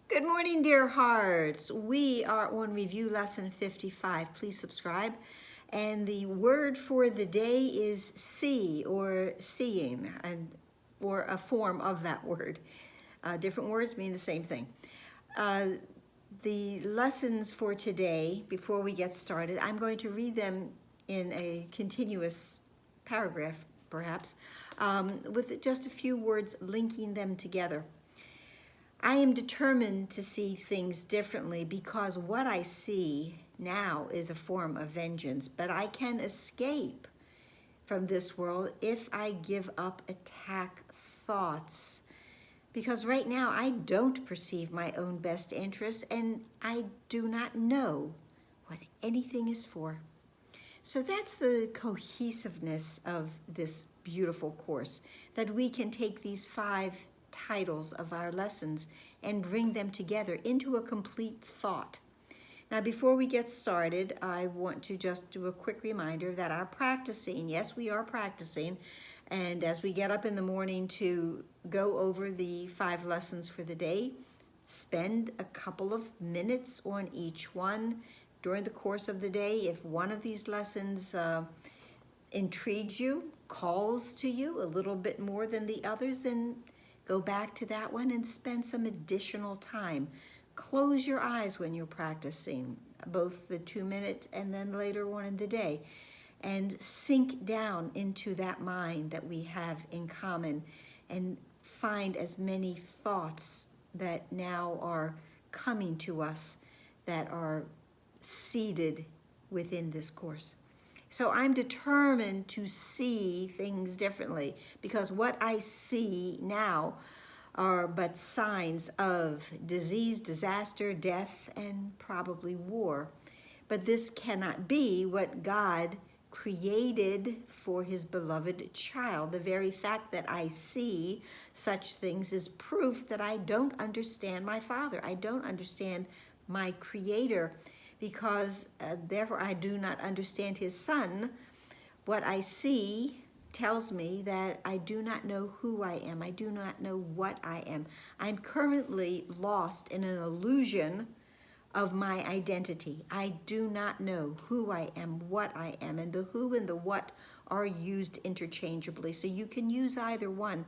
Good morning, dear hearts. We are on review lesson 55. Please subscribe. And the word for the day is see or seeing, or a form of that word. Different words mean the same thing. The lessons for today, before we get started, I'm going to read them in a continuous paragraph, perhaps, with just a few words linking them together. I am determined to see things differently because what I see now is a form of vengeance, but I can escape from this world if I give up attack thoughts. Because right now I don't perceive my own best interests and I do not know what anything is for. So that's the cohesiveness of this beautiful course, that we can take these 5 titles of our lessons and bring them together into a complete thought. Now, before we get started, I want to just do a quick reminder that our practicing, yes, we are practicing, and as we get up in the morning to go over the 5 lessons for the day, spend a couple of minutes on each one during the course of the day. If one of these lessons intrigues you, calls to you a little bit more than the others, then go back to that one and spend some additional time. Close your eyes when you're practicing, both the 2 minutes and then later on in the day, and sink down into that mind that we have in common and find as many thoughts that now are coming to us that are seated within this course. So I'm determined to see things differently because what I see now are but signs of disease, disaster, death, and probably war. But this cannot be what God created for his beloved child. The very fact that I see such things is proof that I don't understand my Father. I don't understand my Creator, because therefore I do not understand his Son. What I see tells me that I do not know who I am. I do not know what I am. I'm currently lost in an illusion of my identity. I do not know who I am, what I am, and the who and the what are used interchangeably. So you can use either one.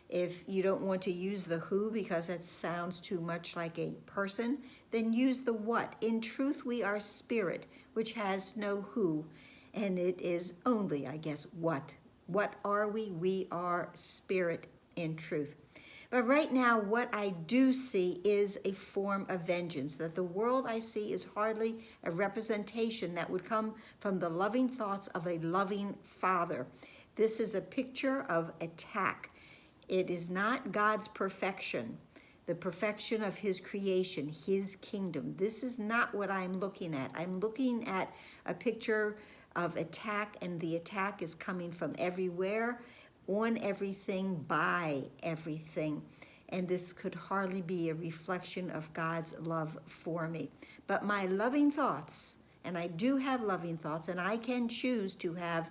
If you don't want to use the who because that sounds too much like a person, then use the what. In truth, we are spirit, which has no who, and it is only, I guess, what. What are we? We are spirit in truth. But right now, what I do see is a form of vengeance, that the world I see is hardly a representation that would come from the loving thoughts of a loving Father. This is a picture of attack. It is not God's perfection, the perfection of his creation, his kingdom. This is not what I'm looking at. I'm looking at a picture of attack, and the attack is coming from everywhere, on everything, by everything. And this could hardly be a reflection of God's love for me. But my loving thoughts, and I do have loving thoughts, and I can choose to have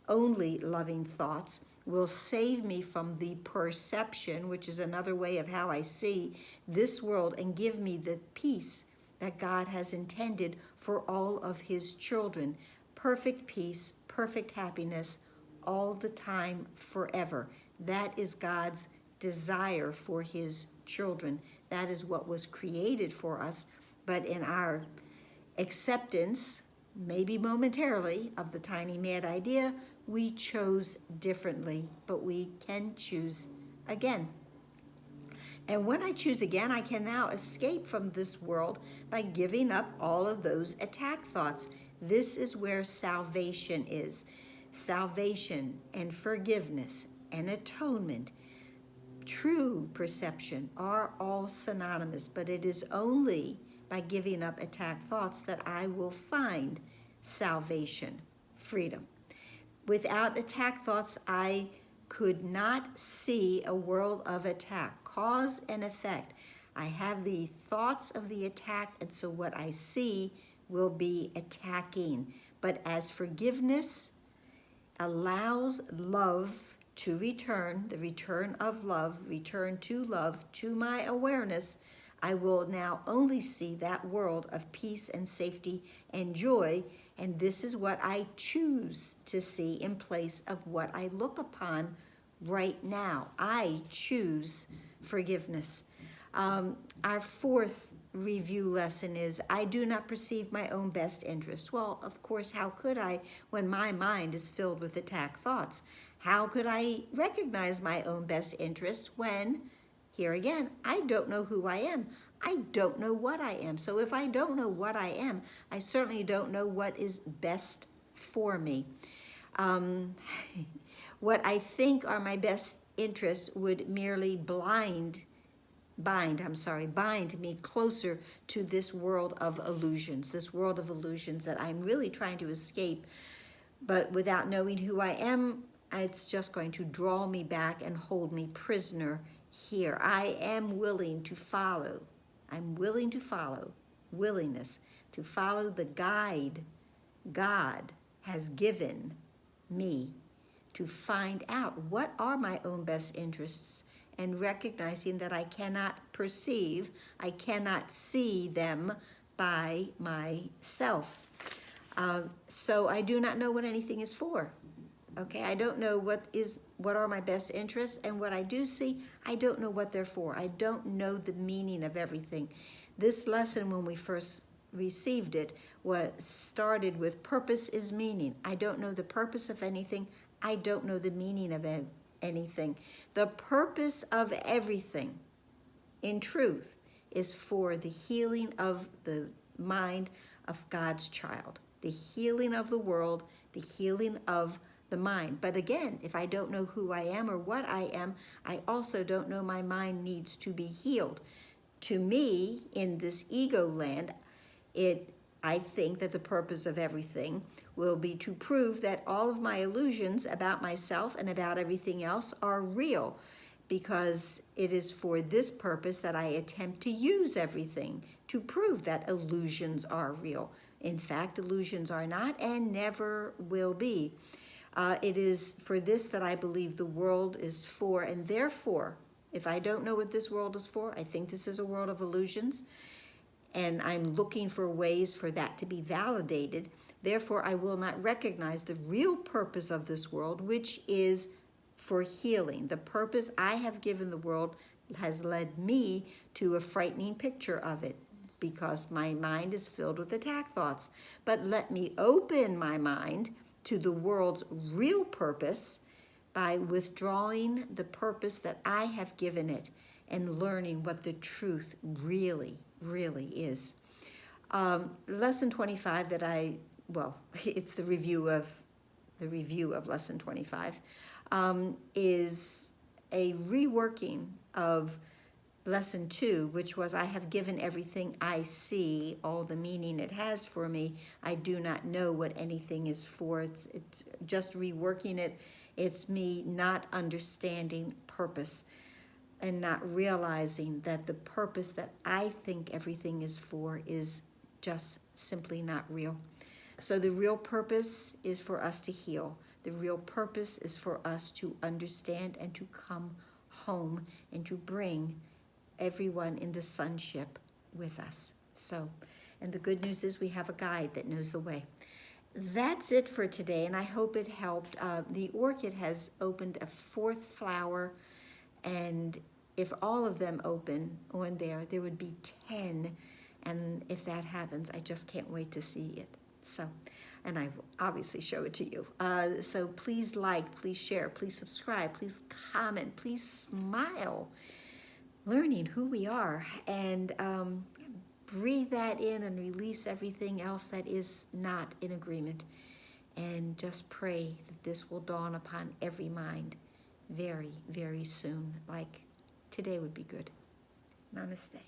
only loving thoughts, will save me from the perception, which is another way of how I see this world, and give me the peace that God has intended for all of his children. Perfect peace, perfect happiness, all the time, forever. That is God's desire for his children. That is what was created for us. But in our acceptance, maybe momentarily, of the tiny mad idea, we chose differently, but we can choose again. And when I choose again, I can now escape from this world by giving up all of those attack thoughts. This is where salvation is. Salvation and forgiveness and atonement, true perception, are all synonymous, but it is only by giving up attack thoughts that I will find salvation, freedom. Without attack thoughts, I could not see a world of attack, cause and effect. I have the thoughts of the attack, and so what I see will be attacking. But as forgiveness allows love to return, the return of love, return to love, to my awareness, I will now only see that world of peace and safety and joy, and this is what I choose to see in place of what I look upon right now. I choose forgiveness. Our fourth review lesson is, I do not perceive my own best interest. Well, of course, how could I when my mind is filled with attack thoughts? How could I recognize my own best interest when, here again, I don't know who I am. I don't know what I am. So if I don't know what I am, I certainly don't know what is best for me. What I think are my best interests would merely bind me closer to this world of illusions, that I'm really trying to escape. But without knowing who I am, it's just going to draw me back and hold me prisoner here. I am willing to follow. Willingness to follow the guide God has given me to find out what are my own best interests, and recognizing that I cannot see them by myself. So I do not know what anything is for. Okay, I don't know what are my best interests, and what I do see, I don't know what they're for. I don't know the meaning of everything. This lesson, when we first received it, started with purpose is meaning. I don't know the purpose of anything. I don't know the meaning of anything. The purpose of everything, in truth, is for the healing of the mind of God's child, the healing of the world, the healing of the mind. But again, if I don't know who I am or what I am, I also don't know my mind needs to be healed. To me, in this ego land, I think that the purpose of everything will be to prove that all of my illusions about myself and about everything else are real, because it is for this purpose that I attempt to use everything to prove that illusions are real. In fact, illusions are not and never will be. It is for this that I believe the world is for, and therefore, if I don't know what this world is for, I think this is a world of illusions, and I'm looking for ways for that to be validated. Therefore, I will not recognize the real purpose of this world, which is for healing. The purpose I have given the world has led me to a frightening picture of it, because my mind is filled with attack thoughts. But let me open my mind to the world's real purpose by withdrawing the purpose that I have given it and learning what the truth really is. Lesson 25 it's the review of lesson 25, is a reworking of lesson 2, which was, I have given everything I see all the meaning it has for me. I do not know what anything is for. It's just reworking it. It's me not understanding purpose and not realizing that the purpose that I think everything is for is just simply not real. So the real purpose is for us to heal. The real purpose is for us to understand and to come home and to bring everyone in the sonship with us. So, and the good news is we have a guide that knows the way. That's it for today, and I hope it helped. The orchid has opened a 4th flower, and if all of them open on there would be 10. And if that happens, I just can't wait to see it. So, and I will obviously show it to you. So please like, please share, please subscribe, please comment, please smile, learning who we are, and breathe that in and release everything else that is not in agreement. And just pray that this will dawn upon every mind very, very soon. Like today would be good. Namaste.